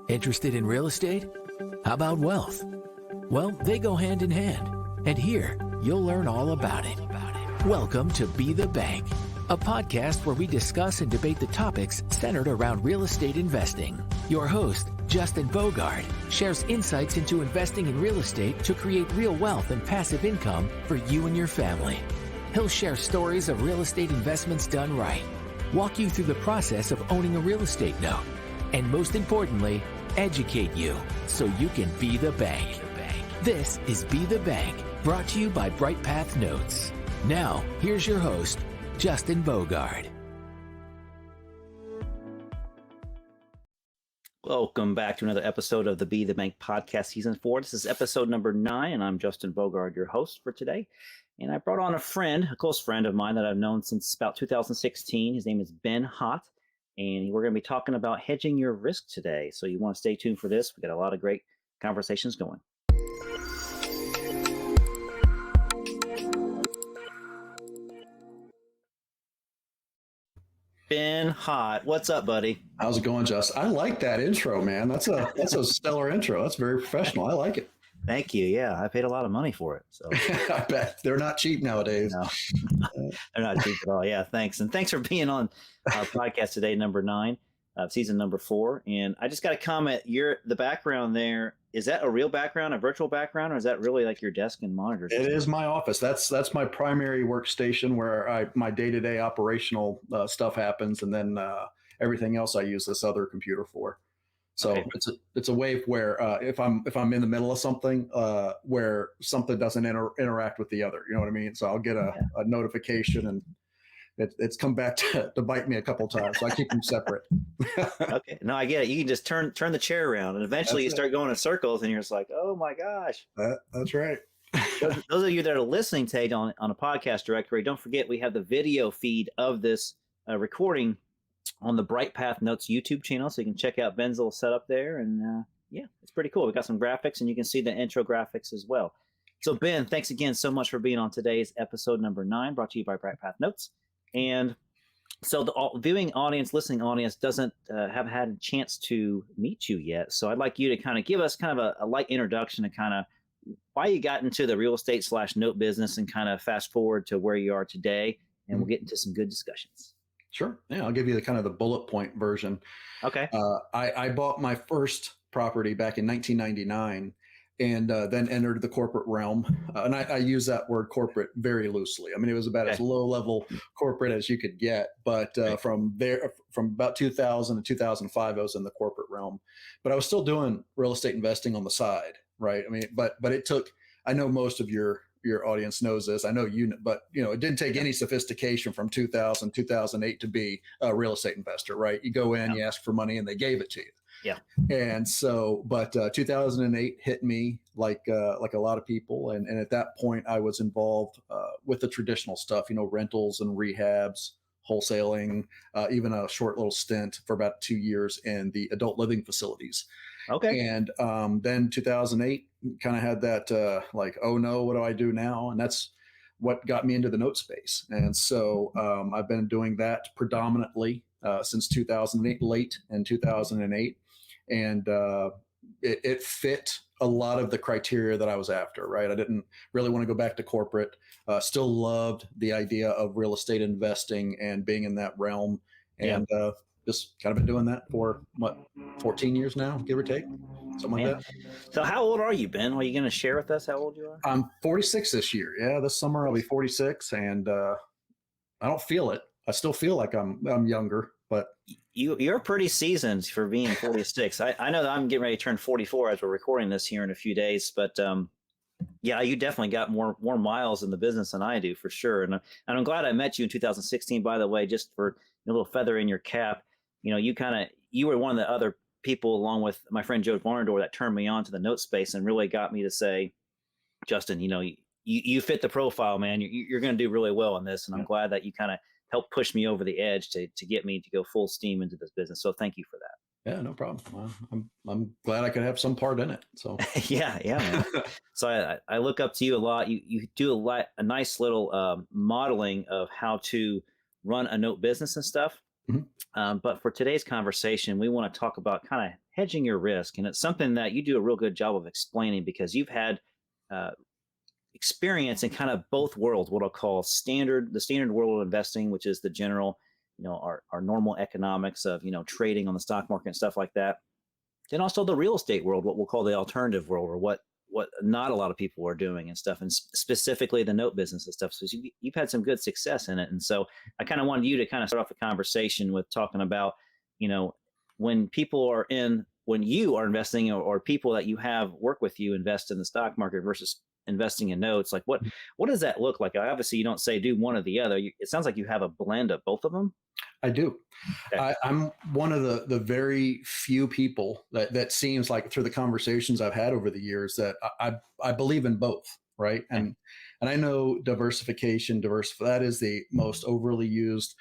Interested in real estate? How about wealth? Well, they go hand in hand. And here, you'll learn all about it. Welcome to Be the Bank, a podcast where we discuss and debate the topics centered around real estate investing. Your host, Justin Bogard, shares insights into investing in real estate to create real wealth and passive income for you and your family. He'll share stories of real estate investments done right, walk you through the process of owning a real estate note, and most importantly, educate you so you can be the bank. This is Be the Bank, brought to you by BrightPath Notes. Now, here's your host, Justin Bogard. Welcome back to another episode of the Be the Bank podcast, season 4. This is episode number 9, and I'm Justin Bogard, your host for today. And I brought on a close friend of mine that I've known since about 2016. His name is Ben Haught, and we're going to be talking about hedging your risk today. So you want to stay tuned for this. We got a lot of great conversations going. Ben Haught, what's up, buddy? How's it going, Just? I like that intro, man. That's a stellar intro. That's very professional. I like it. Thank you. Yeah, I paid a lot of money for it. So I bet they're not cheap nowadays. No, they're not cheap at all. Yeah, thanks. And thanks for being on our podcast today, number 9, season number 4. And I just got a comment. The background there, is that a real background, a virtual background, or is that really like your desk and monitors? It is my office. That's my primary workstation where my day-to-day operational stuff happens, and then everything else I use this other computer for. So okay. It's a way where if I'm in the middle of something where something doesn't interact with the other, you know what I mean? So I'll get a notification, and it's come back to bite me a couple times. So I keep them separate. Okay, no, I get it. You can just turn the chair around, and eventually you start going in circles, and you're just like, oh my gosh. That's right. Those of you that are listening today on a podcast directory, don't forget we have the video feed of this recording on the BrightPath Notes YouTube channel, so you can check out Ben's little setup there, and it's pretty cool. We got some graphics, and you can see the intro graphics as well. So Ben, thanks again so much for being on today's episode number 9, brought to you by BrightPath Notes. And so the viewing audience, listening audience doesn't have had a chance to meet you yet. So I'd like you to kind of give us kind of a light introduction to kind of why you got into the real estate / note business, and kind of fast forward to where you are today, and we'll get into some good discussions. Sure. Yeah, I'll give you the bullet point version. Okay. I bought my first property back in 1999, and then entered the corporate realm. And I use that word corporate very loosely. I mean, it was about as low level corporate as you could get. But from about 2000 to 2005, I was in the corporate realm. But I was still doing real estate investing on the side, right? I mean, but it took, I know most of your audience knows this. I know but it didn't take any sophistication from 2000, 2008 to be a real estate investor, right? You go in, you ask for money, and they gave it to you. Yeah. And so, but 2008 hit me like a lot of people. And at that point I was involved with the traditional stuff, rentals and rehabs, wholesaling, even a short little stint for about 2 years in the adult living facilities. Okay. And then 2008 kind of had that oh no, what do I do now? And that's what got me into the note space. And so I've been doing that predominantly since 2008, late in 2008. And it fit a lot of the criteria that I was after, right? I didn't really want to go back to corporate. Still loved the idea of real estate investing and being in that realm. And just kind of been doing that for 14 years now, give or take, something like that. So how old are you, Ben? Are you going to share with us how old you are? I'm 46 this year. Yeah, this summer I'll be 46, and I don't feel it. I still feel like I'm younger, but you're pretty seasoned for being 46. I know that I'm getting ready to turn 44 as we're recording this here in a few days, but you definitely got more miles in the business than I do, for sure. And I'm glad I met you in 2016, by the way, just for a little feather in your cap. You were one of the other people, along with my friend Joe Barnador, that turned me on to the note space and really got me to say, Justin, you fit the profile, man. You're going to do really well in this. And I'm glad that you kind of helped push me over the edge to get me to go full steam into this business. So thank you for that. Yeah, no problem. Well, I'm glad I could have some part in it. So yeah, man. So I look up to you a lot. You do a nice little modeling of how to run a note business and stuff. Mm-hmm. But for today's conversation, we want to talk about kind of hedging your risk. And it's something that you do a real good job of explaining because you've had uh, experience in kind of both worlds, what I'll call the standard world of investing, which is the general, our normal economics of, trading on the stock market and stuff like that. Then also the real estate world, what we'll call the alternative world, or what not a lot of people are doing and stuff, and specifically the note business and stuff. So you've had some good success in it. And so I kind of wanted you to kind of start off the conversation with talking about, when you are investing, or people that you have work with you invest in the stock market versus investing in notes, like what does that look like? Obviously you don't say do one or the other. It sounds like you have a blend of both of them. I do. Okay. I'm one of the very few people that seems like through the conversations I've had over the years that I believe in both, right? And I know diversification, that is the most overly used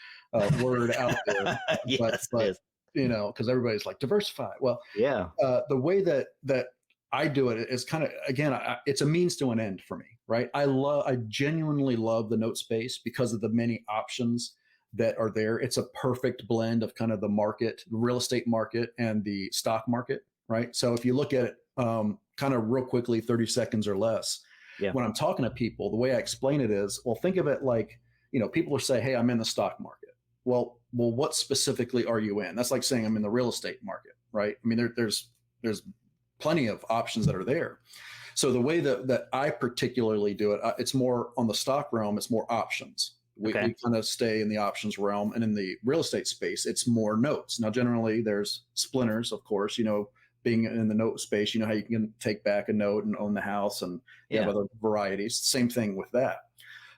word out there. Yes, but it is. because everybody's like diversify. Well, Yeah. the way that I do it is kind of, again, it's a means to an end for me, right? I genuinely love the note space because of the many options that are there. It's a perfect blend of kind of the market, the real estate market, and the stock market, right? So if you look at it kind of real quickly, 30 seconds or less, Yeah. when I'm talking to people, the way I explain it is, well, think of it like, people are saying, hey, I'm in the stock market. Well, what specifically are you in? That's like saying I'm in the real estate market, right? I mean, there's plenty of options that are there. So the way that I particularly do it, it's more on the stock realm, it's more options. We kind of stay in the options realm, and in the real estate space, it's more notes. Now, generally, there's splinters, of course. Being in the note space, how you can take back a note and own the house, and you have other varieties. Same thing with that.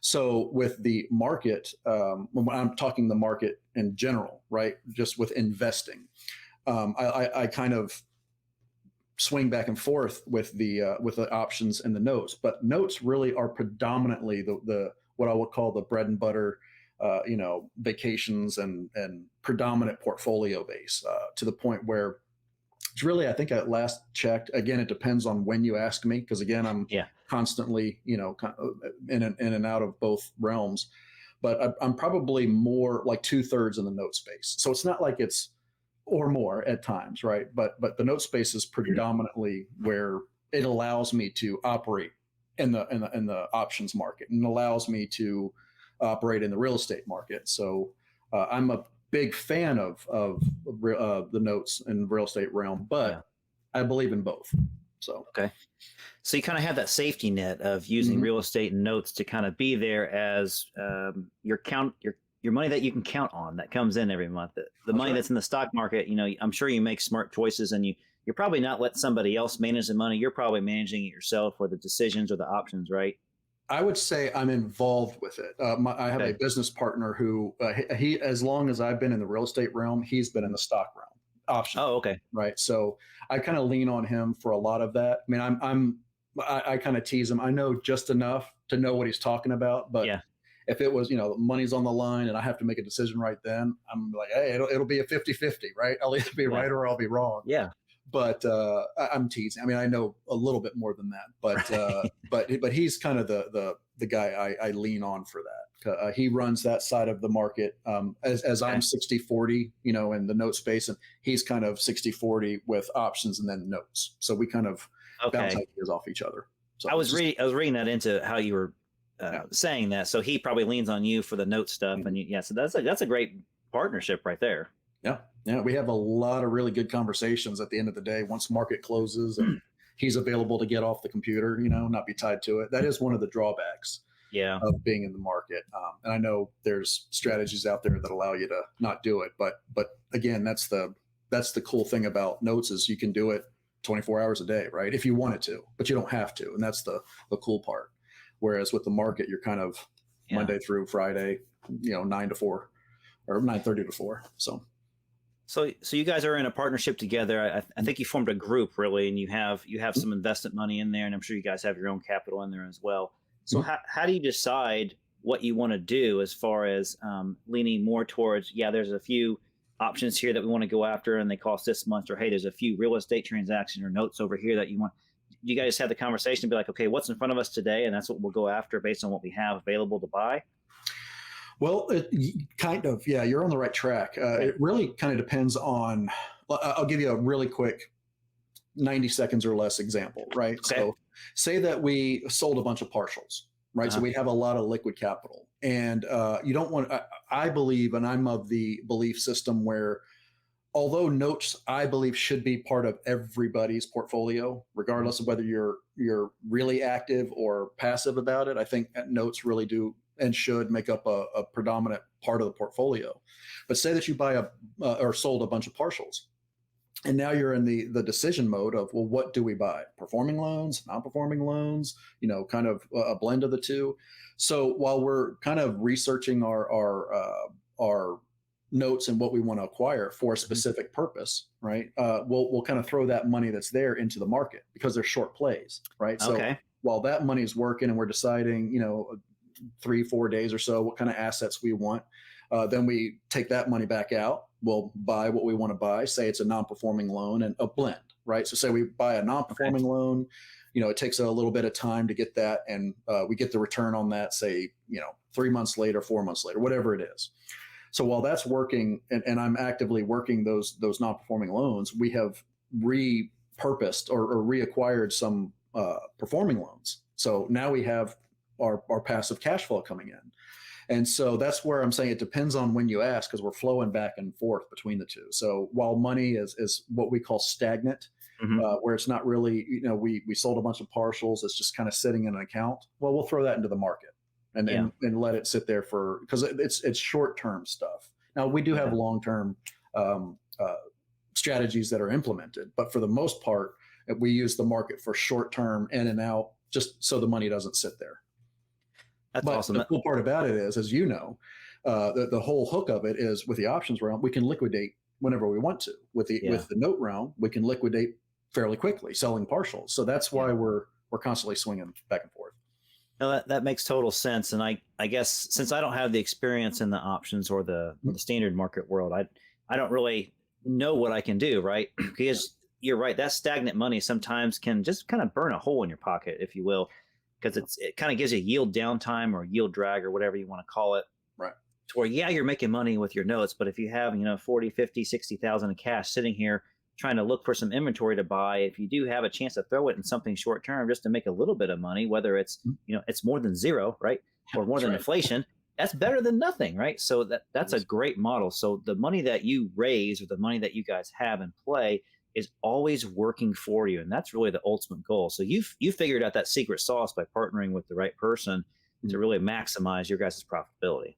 So with the market, when I'm talking the market in general, right, just with investing, I kind of swing back and forth with the options and the notes. But notes really are predominantly the what I would call the bread and butter, vacations and predominant portfolio base, to the point where it's really, I think at last checked, again, it depends on when you ask me, because again, I'm constantly, in and out of both realms, but I'm probably more like 2/3 in the note space. So it's not like it's, or more at times, right? But the note space is predominantly where it allows me to operate in the options market, and allows me to operate in the real estate market. So I'm a big fan of the notes and real estate realm, but I believe in both. So so you kind of have that safety net of using real estate and notes to kind of be there as your money that you can count on, that comes in every month. The money that's in the stock market, I'm sure you make smart choices, and you're probably not letting somebody else manage the money. You're probably managing it yourself, or the decisions or the options, right? I would say I'm involved with it. I have a business partner who, he, as long as I've been in the real estate realm, he's been in the stock realm. Option. Oh, okay. Right. So I kind of lean on him for a lot of that. I mean, I kind of tease him. I know just enough to know what he's talking about, but if it was, money's on the line and I have to make a decision right then, I'm like, hey, it'll be a 50-50, right? I'll either be right or I'll be wrong. Yeah. But I'm teasing. I mean, I know a little bit more than that, but he's kind of the guy I lean on for that. He runs that side of the market, as I'm 60-40, in the note space, and he's kind of 60-40 with options and then notes. So we kind of bounce ideas off each other. So I was reading that into how you were saying that. So he probably leans on you for the note stuff, and so that's a great partnership right there. Yeah, we have a lot of really good conversations at the end of the day once market closes and he's available to get off the computer, not be tied to it. That is one of the drawbacks of being in the market. And I know there's strategies out there that allow you to not do it. But again, that's the cool thing about notes is you can do it 24 hours a day, right? If you wanted to, but you don't have to. And that's the cool part. Whereas with the market, you're kind of Monday through Friday, 9 to 4 or 9:30 to 4. So you guys are in a partnership together. I think you formed a group really, and you have some investment money in there, and I'm sure you guys have your own capital in there as well. So how do you decide what you want to do as far as leaning more towards, there's a few options here that we want to go after and they cost this much, or hey, there's a few real estate transactions or notes over here that you want. You guys have the conversation and be like, okay, what's in front of us today, and that's what we'll go after based on what we have available to buy? Well, kind of, yeah, you're on the right track. It really kind of depends on, I'll give you a really quick 90 seconds or less example, right? Okay. So say that we sold a bunch of partials, right? So we have a lot of liquid capital, and you don't want, I believe, and I'm of the belief system where, although notes, I believe, should be part of everybody's portfolio, regardless of whether you're really active or passive about it. I think notes really do and should make up a predominant part of the portfolio. But say that you buy or sold a bunch of partials, and now you're in the decision mode of, well, what do we buy? Performing loans, non-performing loans, kind of a blend of the two. So while we're kind of researching our notes and what we want to acquire for a specific purpose, right? We'll kind of throw that money that's there into the market because they're short plays, right? So while that money is working and we're deciding, 3-4 days or so what kind of assets we want, then we take that money back out. We'll buy what we want to buy. Say it's a non-performing loan and a blend, right? So say we buy a non-performing loan, it takes a little bit of time to get that, and we get the return on that, say, 3 months later, 4 months later, whatever it is. So while that's working, and I'm actively working those non-performing loans, we have repurposed or reacquired some performing loans. So now we have our passive cash flow coming in. And so that's where I'm saying it depends on when you ask, because we're flowing back and forth between the two. So while money is what we call stagnant, where it's not really, we sold a bunch of partials, it's just kind of sitting in an account. Well, we'll throw that into the market and let it sit there because it's short-term stuff. Now we do have long-term strategies that are implemented, but for the most part, we use the market for short-term in and out, just so the money doesn't sit there. That's but awesome. The cool part about it is, as you know, the whole hook of it is with the options realm, we can liquidate whenever we want to. With the note realm, we can liquidate fairly quickly, selling partials. So that's why we're constantly swinging back and forth. No, that makes total sense. And I guess since I don't have the experience in the options or the standard market world, I don't really know what I can do, right? Because you're right, that stagnant money sometimes can just kind of burn a hole in your pocket, if you will, because it kind of gives you yield downtime or yield drag or whatever you want to call it. Right. To where, you're making money with your notes, but if you have, 40, 50, 60,000 in cash sitting here trying to look for some inventory to buy, if you do have a chance to throw it in something short term just to make a little bit of money, whether it's, it's more than zero, right? Or more than inflation, that's better than nothing, right? So that's a great model. So the money that you raise or the money that you guys have in play is always working for you. And that's really the ultimate goal. So you figured out that secret sauce by partnering with the right person to really maximize your guys' profitability.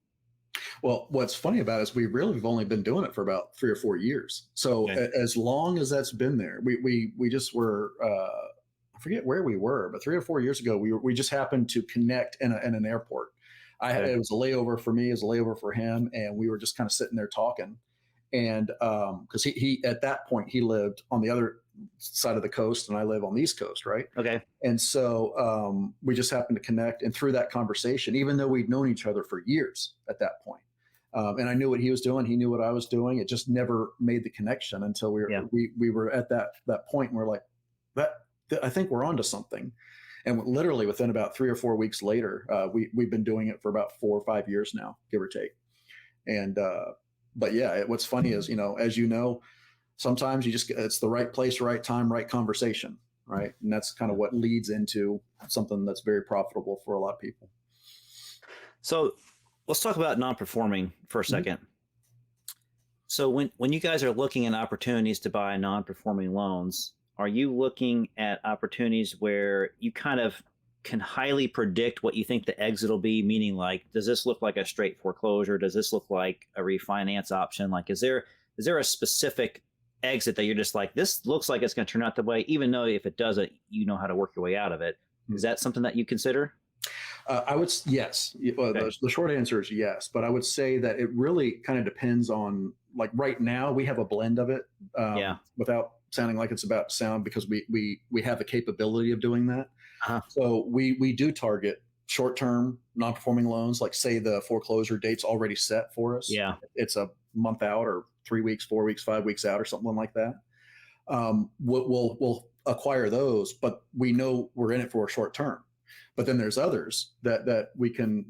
Well, what's funny about it is we've only been doing it for about 3 or 4 years. So as long as that's been there, we just were, I forget where we were, but 3 or 4 years ago, we just happened to connect in an airport. It was a layover for me, it was a layover for him. And we were just kind of sitting there talking. And because he at that point, he lived on the other side of the coast and I live on the East Coast, right? Okay. And so we just happened to connect, and through that conversation, even though we'd known each other for years at that point, and I knew what he was doing, he knew what I was doing, it just never made the connection until we were at that point, and we're like, I think we're onto something. And literally within about 3 or 4 weeks later, we've been doing it for about 4 or 5 years now, give or take. And but what's funny is, as you know, sometimes it's the right place, right time, right conversation, right? And that's kind of what leads into something that's very profitable for a lot of people. So let's talk about non-performing for a second. So when you guys are looking at opportunities to buy non-performing loans, are you looking at opportunities where you kind of can highly predict what you think the exit will be? Meaning, like, does this look like a straight foreclosure? Does this look like a refinance option? Like, is there a specific exit that you're just like, this looks like it's going to turn out the way, even though if it doesn't, you know how to work your way out of it? Is that something that you consider? I would, yes. Well, the short answer is yes, but I would say that it really kind of depends on, like, right now we have a blend of it, without sounding like it's about to sound, because we have the capability of doing that. So we do target short-term non-performing loans, like say the foreclosure date's already set for us. Yeah. It's a month out or 3 weeks, 4 weeks, 5 weeks out or something like that. We'll acquire those, but we know we're in it for a short term. But then there's others that we can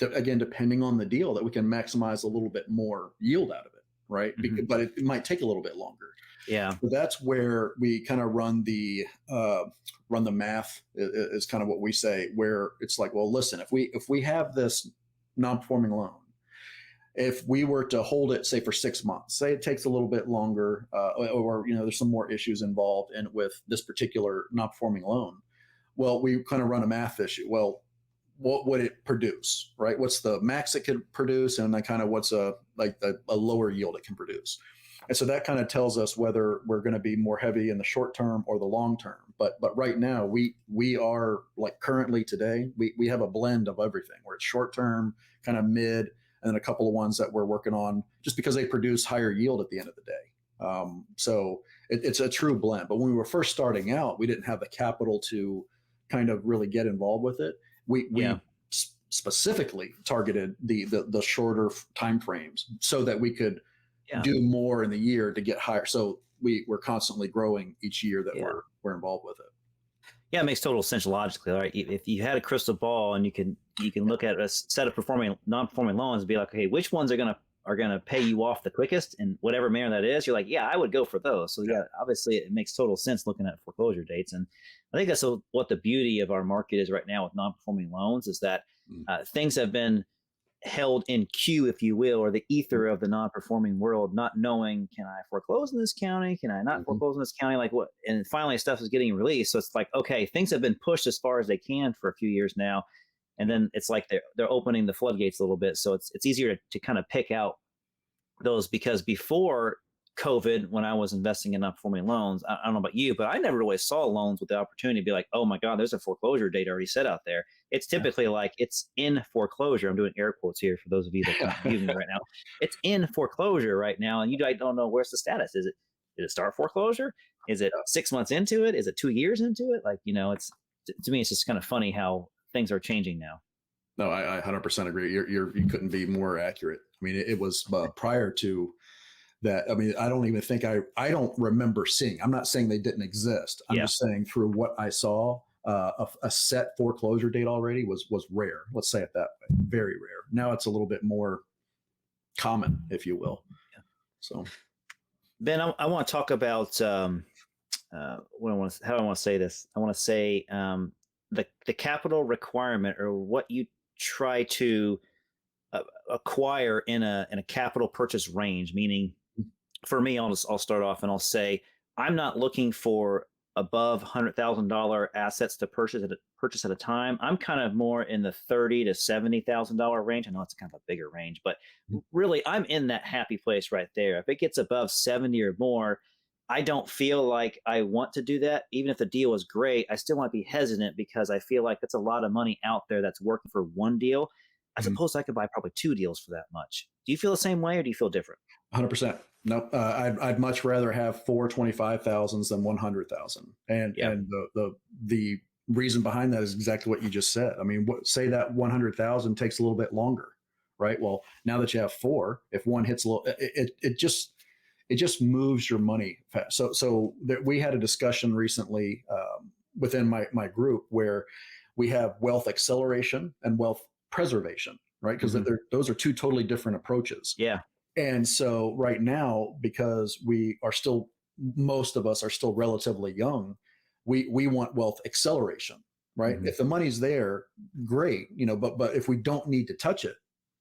again, depending on the deal, that we can maximize a little bit more yield out of it, right? But it might take a little bit longer. Yeah. So that's where we kind of run the math is kind of what we say, where it's like, well, listen, if we have this non-performing loan, if we were to hold it, say for 6 months, say it takes a little bit longer, or there's some more issues involved in with this particular non-performing loan, well, we kind of run a math issue. Well, what would it produce, right? What's the max it could produce, and then kind of what's a lower yield it can produce. And so that kind of tells us whether we're going to be more heavy in the short term or the long term. But right now we are, like, currently today, we have a blend of everything, where it's short term, kind of mid, and then a couple of ones that we're working on just because they produce higher yield at the end of the day. So it's a true blend. But when we were first starting out, we didn't have the capital to kind of really get involved with it. We specifically targeted the shorter time frames so that we could do more in the year to get higher. So we're constantly growing each year that we're involved with it. Yeah, it makes total sense logically. Right? If you had a crystal ball and you can look at a set of non-performing loans and be like, okay, which ones are gonna pay you off the quickest, and whatever manner that is, you're like, yeah, I would go for those. So obviously it makes total sense looking at foreclosure dates, and I think that's what the beauty of our market is right now with non-performing loans, is that things have been held in queue, if you will, or the ether of the non-performing world, not knowing, can I foreclose in this county? Can I not foreclose in this county? Like what? And finally stuff is getting released. So it's like, okay, things have been pushed as far as they can for a few years now. And then it's like they're opening the floodgates a little bit. So it's easier to kind of pick out those, because before COVID, when I was investing in non-performing loans, I don't know about you, but I never really saw loans with the opportunity to be like, oh my God, there's a foreclosure date already set out there. It's typically like it's in foreclosure. I'm doing air quotes here for those of you that can't view me right now. It's in foreclosure right now, and you don't know where's the status. Did it start foreclosure? Is it 6 months into it? Is it 2 years into it? Like, it's, to me, it's just kind of funny how things are changing now. No, I 100% agree. You couldn't be more accurate. I mean, it was prior to that. I mean, I don't even think I don't remember seeing. I'm not saying they didn't exist. I'm just saying through what I saw, a set foreclosure date already was rare. Let's say it that way. Very rare. Now it's a little bit more common, if you will. Yeah. So, Ben, I want to talk about how do I want to say this? I want to say the capital requirement, or what you try to acquire in a capital purchase range. Meaning, for me, I'll start off and I'll say, I'm not looking for above $100,000 assets to purchase at a time. I'm kind of more in the $30,000 to $70,000 range. I know it's kind of a bigger range, but really I'm in that happy place right there. If it gets above 70 or more, I don't feel like I want to do that. Even if the deal is great, I still want to be hesitant, because I feel like that's a lot of money out there that's working for one deal. I suppose I could buy probably 2 deals for that much. Do you feel the same way, or do you feel different? 100%. Nope. I'd much rather have 4 $25,000s than 100,000. And the reason behind that is exactly what you just said. I mean, say that 100,000 takes a little bit longer, right? Well, now that you have 4, if one hits a little, it just moves your money fast. So we had a discussion recently within my group where we have wealth acceleration and wealth preservation, right? Because those are 2 totally different approaches. Yeah. And so right now, because most of us are still relatively young, we want wealth acceleration, right? If the money's there, great, but if we don't need to touch it,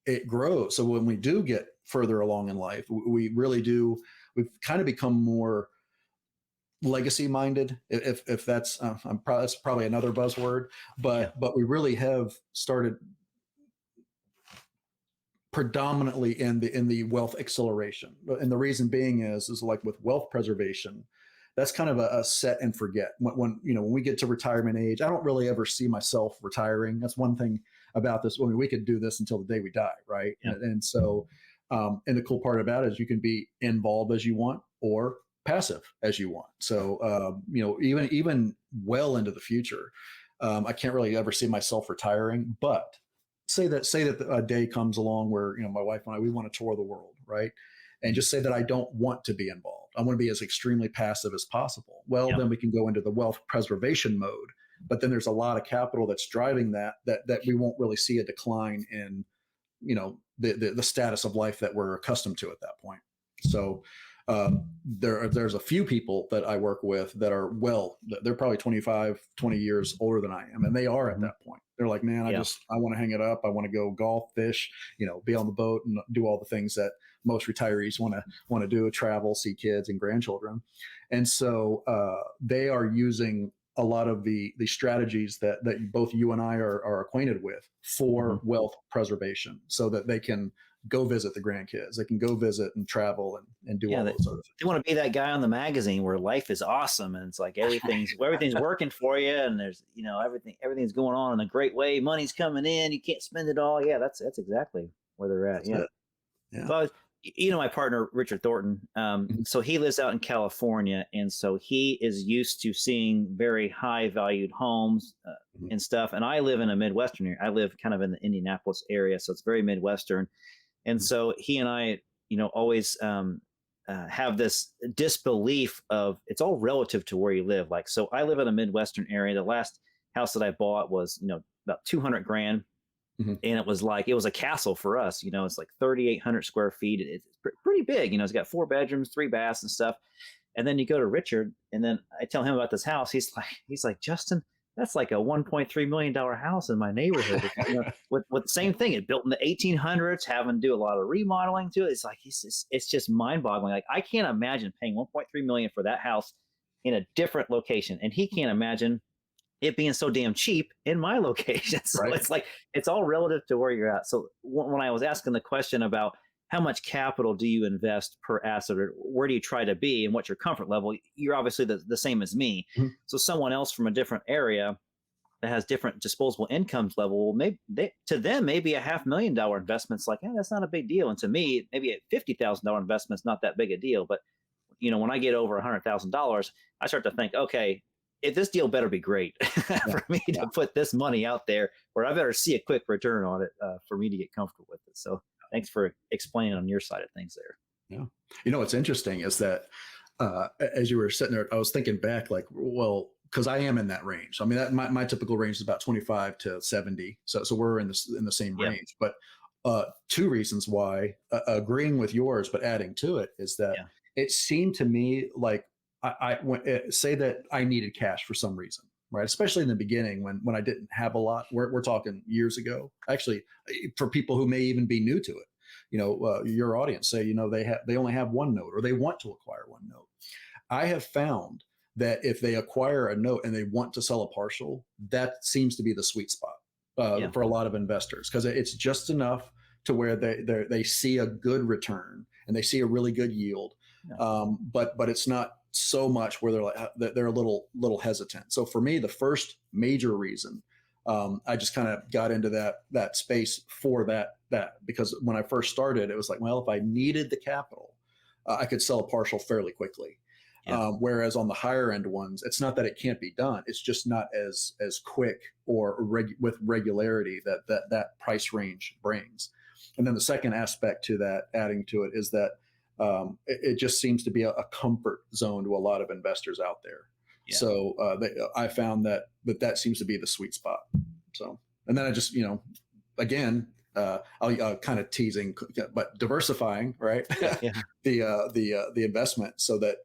it grows. So when we do get further along in life, we really do, we've kind of become more legacy minded, if that's that's probably another buzzword, but we really have started predominantly in the wealth acceleration. And the reason being is like with wealth preservation, that's kind of a set and forget. When we get to retirement age, I don't really ever see myself retiring. That's one thing about this. I mean, we could do this until the day we die, right? Yeah. And so, and the cool part about it is you can be involved as you want or passive as you want. So, even well into the future, I can't really ever see myself retiring, but say that a day comes along where, my wife and I, we want to tour the world, right? And just say that I don't want to be involved. I want to be as extremely passive as possible. Well, then we can go into the wealth preservation mode but then there's a lot of capital that's driving that we won't really see a decline in, the status of life that we're accustomed to at that point. So there's a few people that I work with that are, they're probably 25, 20 years older than I am. And they are at that point. They're like, man, I want to hang it up. I want to go golf, fish, be on the boat and do all the things that most retirees want to do, travel, see kids and grandchildren. And so they are using a lot of the strategies that both you and I are acquainted with for wealth preservation, so that they can go visit the grandkids. They can go visit and travel and do all those other things. They want to be that guy on the magazine where life is awesome and it's like everything's working for you, and there's everything's going on in a great way. Money's coming in. You can't spend it all. Yeah, that's exactly where they're at. Yeah. So my partner Richard Thornton. So he lives out in California, and so he is used to seeing very high valued homes and stuff. And I live in a Midwestern area. I live kind of in the Indianapolis area, so it's very Midwestern. And so he and I, always have this disbelief of it's all relative to where you live. Like, so I live in a Midwestern area. The last house that I bought was, about 200 grand. And it was a castle for us. It's like 3,800 square feet. It's pretty big. It's got 4 bedrooms, 3 baths and stuff. And then you go to Richard, and then I tell him about this house. He's like, Justin, that's like a $1.3 million house in my neighborhood. With the same thing. It built in the 1800s, having to do a lot of remodeling to it. It's like, it's just mind boggling. Like, I can't imagine paying $1.3 million for that house in a different location. And he can't imagine it being so damn cheap in my location. So It's like, it's all relative to where you're at. So when I was asking the question about how much capital do you invest per asset, or where do you try to be and what's your comfort level, you're obviously the same as me. So someone else from a different area that has different disposable incomes level, maybe to them, maybe a $500,000 investment's like, that's not a big deal. And to me, maybe a $50,000 investment's not that big a deal. But, when I get over $100,000, I start to think, okay, if this deal better be great for me to put this money out there, or I better see a quick return on it for me to get comfortable with it. So thanks for explaining on your side of things there. Yeah. What's interesting is that as you were sitting there, I was thinking back, like, well, because I am in that range. I mean, my typical range is about 25 to 70. So we're in the same range. But 2 reasons why, agreeing with yours, but adding to it, is that it seemed to me like say that I needed cash for some reason, right? Especially in the beginning when I didn't have a lot. We're talking years ago. Actually, for people who may even be new to it, your audience, say, they only have 1 note, or they want to acquire 1 note. I have found that if they acquire a note and they want to sell a partial, that seems to be the sweet spot for a lot of investors, because it's just enough to where they see a good return and they see a really good yield. But it's not so much where they're a little hesitant. So for me, the first major reason I just kind of got into that space for that because when I first started, it was like, well, if I needed the capital, I could sell a partial fairly quickly. Whereas on the higher end ones, it's not that it can't be done. It's just not as quick or with regularity that price range brings. And then the second aspect to that, adding to it, is that it just seems to be a comfort zone to a lot of investors out there. Yeah. So I found that seems to be the sweet spot. So, and then I just, again, I'll kind of teasing, but diversifying, right? Yeah. the investment, so that,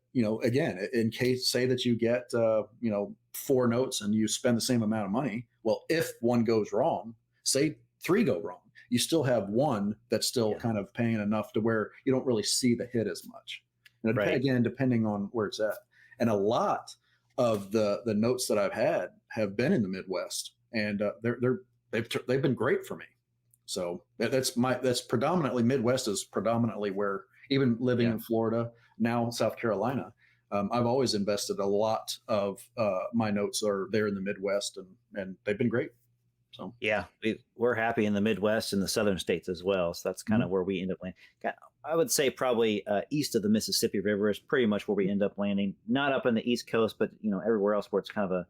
again, in case, say that you get, 4 notes and you spend the same amount of money. Well, if 1 goes wrong, say 3 go wrong, you still have 1 that's still kind of paying enough to where you don't really see the hit as much. And again, depending on where it's at. And a lot of the notes that I've had have been in the Midwest, and they've been great for me. So that's predominantly, Midwest is predominantly where, even living in Florida, now South Carolina, I've always invested a lot of my notes are there in the Midwest, and they've been great. So we're happy in the Midwest and the southern states as well. So that's kind of where we end up landing. I would say probably east of the Mississippi River is pretty much where we end up landing. Not up in the East Coast, but everywhere else where it's kind of a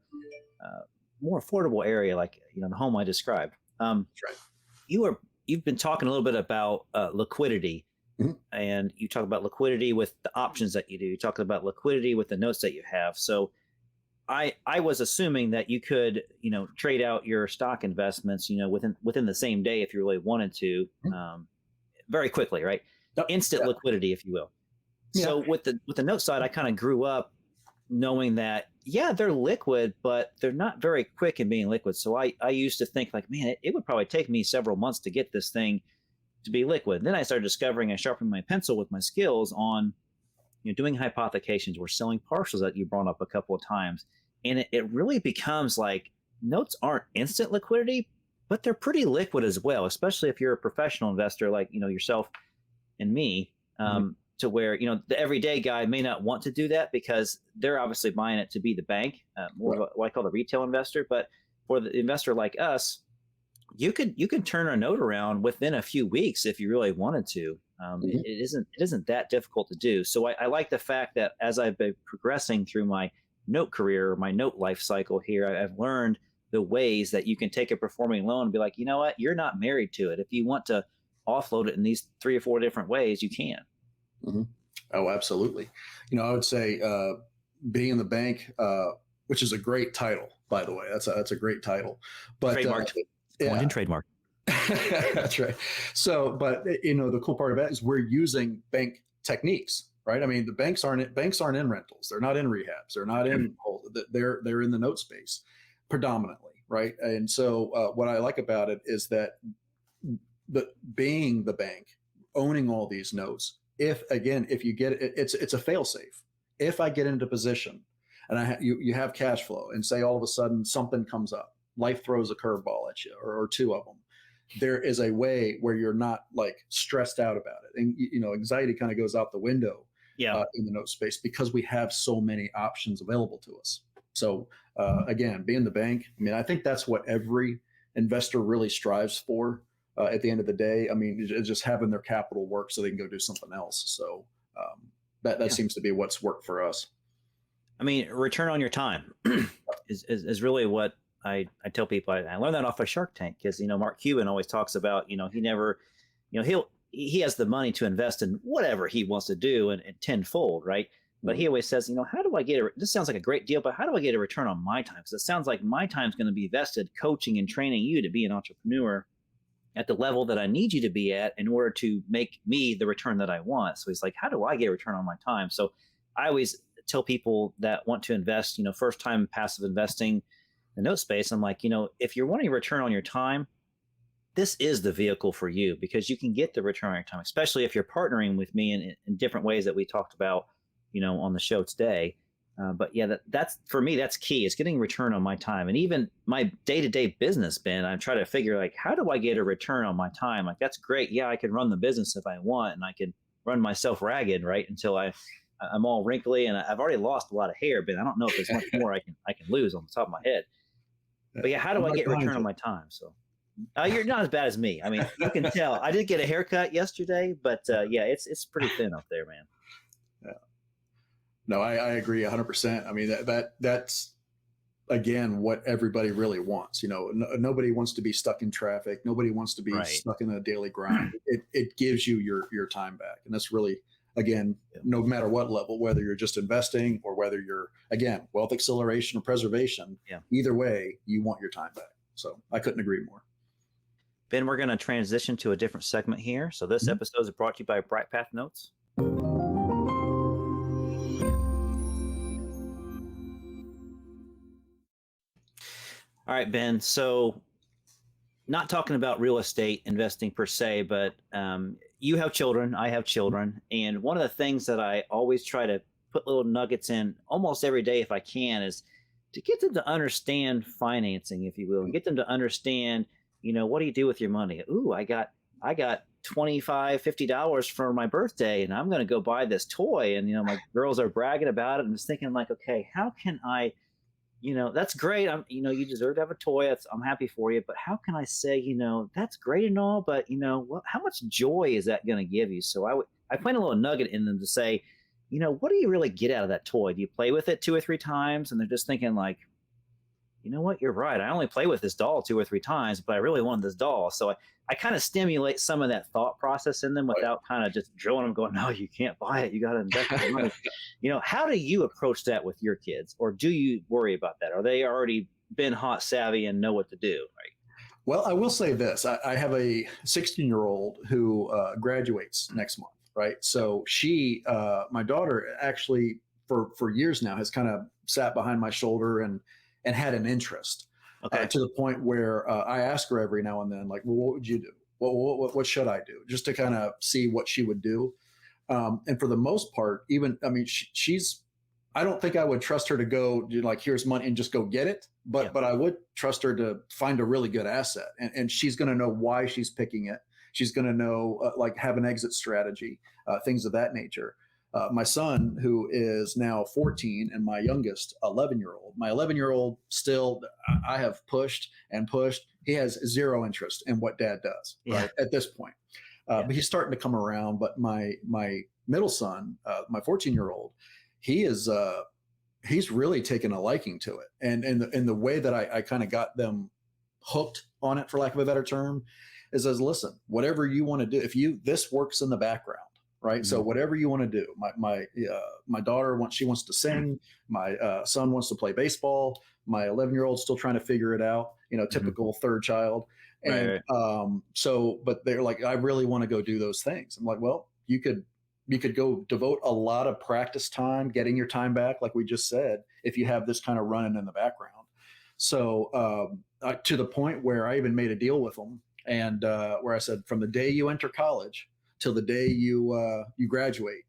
more affordable area, like the home I described. That's right. You've been talking a little bit about liquidity, and you talk about liquidity with the options that you do. You talk about liquidity with the notes that you have. So I was assuming that you could, trade out your stock investments, within the same day if you really wanted to, very quickly, right? Yep. Instant Yeah. liquidity, if you will. Yeah. So with the note side, I kind of grew up knowing that, yeah, they're liquid, but they're not very quick in being liquid. So I used to think like, man, it would probably take me several months to get this thing to be liquid. Then I started discovering and sharpening my pencil with my skills on, doing hypothecations. We're selling partials that you brought up a couple of times. And it really becomes like notes aren't instant liquidity, but they're pretty liquid as well, especially if you're a professional investor like, yourself and me, to where, the everyday guy may not want to do that because they're obviously buying it to be the bank, more of what I call the retail investor. But for the investor like us, you can turn a note around within a few weeks if you really wanted to. It isn't that difficult to do. So I like the fact that as I've been progressing through my note career, my note life cycle here, I've learned the ways that you can take a performing loan and be like, you know what, you're not married to it. If you want to offload it in these 3 or 4 different ways, you can. Oh, absolutely. I would say being in the bank, which is a great title, by the way. That's a great title. But trademarked. Yeah. Trademark. That's right. So, but the cool part of that is we're using bank techniques, right? I mean, the banks aren't in rentals. They're not in rehabs. They're not in. They're in the note space predominantly, right? And so, what I like about it is that being the bank, owning all these notes. If you get it, it's a fail safe. If I get into position, and you have cash flow, and say all of a sudden something comes up, life throws a curveball at you, or 2 of them. There is a way where you're not like stressed out about it, and anxiety kind of goes out the window. In the note space because we have so many options available to us. So again, being the bank, I mean, I think that's what every investor really strives for. At the end of the day, I mean, just having their capital work so they can go do something else. So that seems to be what's worked for us. I mean, return on your time is really what I tell people. I learned that off of Shark Tank because, Mark Cuban always talks about, he never, he has the money to invest in whatever he wants to do and tenfold, right? But he always says, how do I this sounds like a great deal, but how do I get a return on my time? Because it sounds like my time is going to be vested coaching and training you to be an entrepreneur at the level that I need you to be at in order to make me the return that I want. So he's like, how do I get a return on my time? So I always tell people that want to invest, first time passive investing in the note space, I'm like, if you're wanting a return on your time, this is the vehicle for you because you can get the return on your time, especially if you're partnering with me in different ways that we talked about, on the show today. But yeah, that's for me, that's key. It's getting return on my time. And even my day-to-day business, Ben, I try to figure like, how do I get a return on my time? Like, that's great. Yeah, I can run the business if I want, and I can run myself ragged, right? Until I'm all wrinkly and I've already lost a lot of hair, but I don't know if there's much more I can lose on the top of my head. But yeah, how do I get return on my time? So you're not as bad as me. I mean, you can tell. I did get a haircut yesterday, but yeah, it's pretty thin up there, man. Yeah. No, I agree 100%. I mean, that's again what everybody really wants. Nobody wants to be stuck in traffic. Nobody wants to be stuck in a daily grind. It gives you your time back, and that's really, again, no matter what level, whether you're just investing or whether you're, again, wealth acceleration or preservation. Either way, you want your time back. So I couldn't agree more. Ben, we're going to transition to a different segment here. So this episode is brought to you by BrightPath Notes. All right, Ben. So not talking about real estate investing per se, but you have children, I have children. And one of the things that I always try to put little nuggets in almost every day if I can is to get them to understand financing, if you will, and get them to understand, what do you do with your money? Ooh, I got $25, $50 for my birthday and I'm going to go buy this toy. And, my girls are bragging about it. I'm just thinking like, okay, how can I, that's great. You deserve to have a toy. I'm happy for you. But how can I say, that's great and all, but how much joy is that going to give you? So I plant a little nugget in them to say, what do you really get out of that toy? Do you play with it 2 or 3 times? And they're just thinking like, you know what, you're right. I only play with this doll 2 or 3 times, but I really want this doll. So I kind of stimulate some of that thought process in them without kind of just drilling them, going, no, you can't buy it. You got to invest the money. How do you approach that with your kids? Or do you worry about that? Are they already Ben Haught savvy and know what to do? Right? Well, I will say this. I have a 16-year-old who graduates next month, right? So she, my daughter, actually for years now has kind of sat behind my shoulder and had an interest, to the point where I ask her every now and then, like, well, what would you do? What should I do? Just to kind of see what she would do. And for the most part, she's, I don't think I would trust her to go do, like, here's money and just go get it. But I would trust her to find a really good asset, and she's going to know why she's picking it. She's going to know, have an exit strategy, things of that nature. My son, who is now 14, and my youngest 11-year-old. My 11-year-old still, I have pushed and pushed. He has zero interest in what dad does, right, at this point. But he's starting to come around. But my middle son, my 14-year-old, he's really taken a liking to it. And in the way that I kind of got them hooked on it, for lack of a better term, is as, listen, whatever you want to do, this works in the background, right? Mm-hmm. So whatever you want to do, my daughter she wants to sing, my son wants to play baseball, my 11-year-old still trying to figure it out, typical third child. And but they're like, I really want to go do those things. I'm like, well, you could go devote a lot of practice time, getting your time back, like we just said, if you have this kind of running in the background. So to the point where I even made a deal with them, and where I said, from the day you enter college till the day you graduate,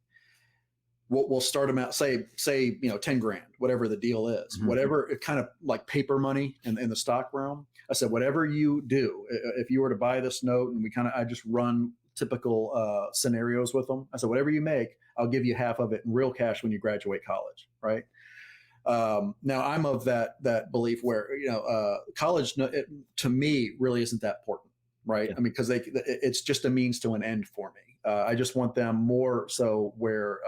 we'll start them out, say 10 grand, whatever the deal is, whatever, it kind of like paper money in the stock realm. I said, whatever you do, if you were to buy this note, and I just run typical scenarios with them. I said, whatever you make, I'll give you half of it in real cash when you graduate college, right? Now I'm of that belief where, college to me really isn't that important, right? I mean, because it's just a means to an end for me. I just want them more so where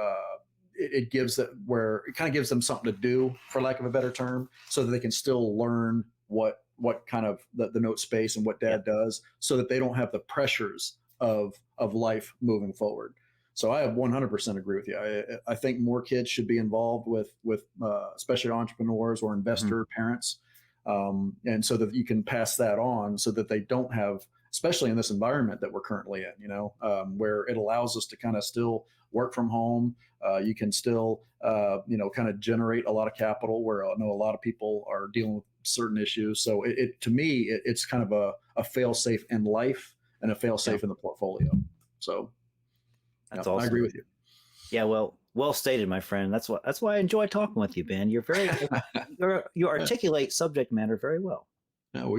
it kind of gives them something to do, for lack of a better term, so that they can still learn what kind of the note space and what dad does, so that they don't have the pressures of life moving forward. So I 100% agree with you. I think more kids should be involved with especially entrepreneurs or investor parents, and so that you can pass that on, so that they don't have, especially in this environment that we're currently in, where it allows us to kind of still work from home. You can still, kind of generate a lot of capital, where I know a lot of people are dealing with certain issues. So to me, it's kind of a fail safe in life and a fail safe in the portfolio. So that's awesome. I agree with you. Yeah, well stated, my friend. That's why I enjoy talking with you, Ben. You're very you articulate subject matter very well. No,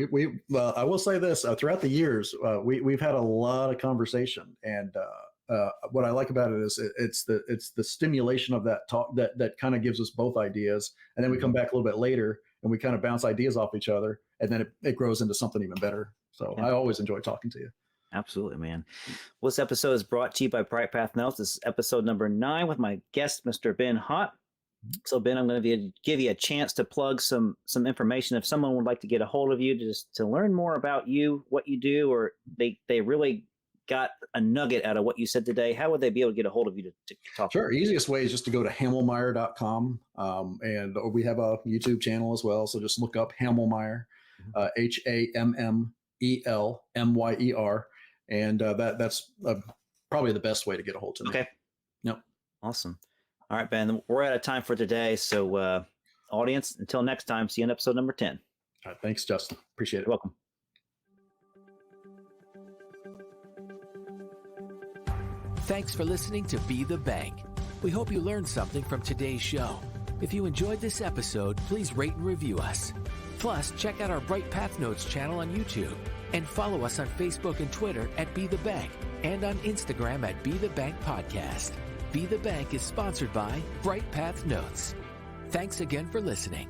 well, I will say this, throughout the years, we've had a lot of conversation, and what I like about it is it's the stimulation of that talk that kind of gives us both ideas, and then we come back a little bit later and we kind of bounce ideas off each other, and then it grows into something even better. So I always enjoy talking to you. Absolutely, man. Well, this episode is brought to you by BrightPath Notes. This is episode number 9 with my guest, Mr. Ben Haught. So, Ben, I'm going to give you a chance to plug some information. If someone would like to get a hold of you to learn more about you, what you do, or they really got a nugget out of what you said today, how would they be able to get a hold of you to talk? Sure. Easiest way is just to go to hammelmeyer.com. And we have a YouTube channel as well. So just look up Hammelmeyer, HAMMELMYER. And that's probably the best way to get a hold of me. Okay. Yep. Awesome. All right, Ben, we're out of time for today. So audience, until next time, see you in episode number 10. All right, thanks, Justin. Appreciate it. You're welcome. Thanks for listening to Be the Bank. We hope you learned something from today's show. If you enjoyed this episode, please rate and review us. Plus, check out our BrightPath Notes channel on YouTube, and follow us on Facebook and Twitter at Be the Bank, and on Instagram at Be the Bank Podcast. Be the Bank is sponsored by BrightPath Notes. Thanks again for listening.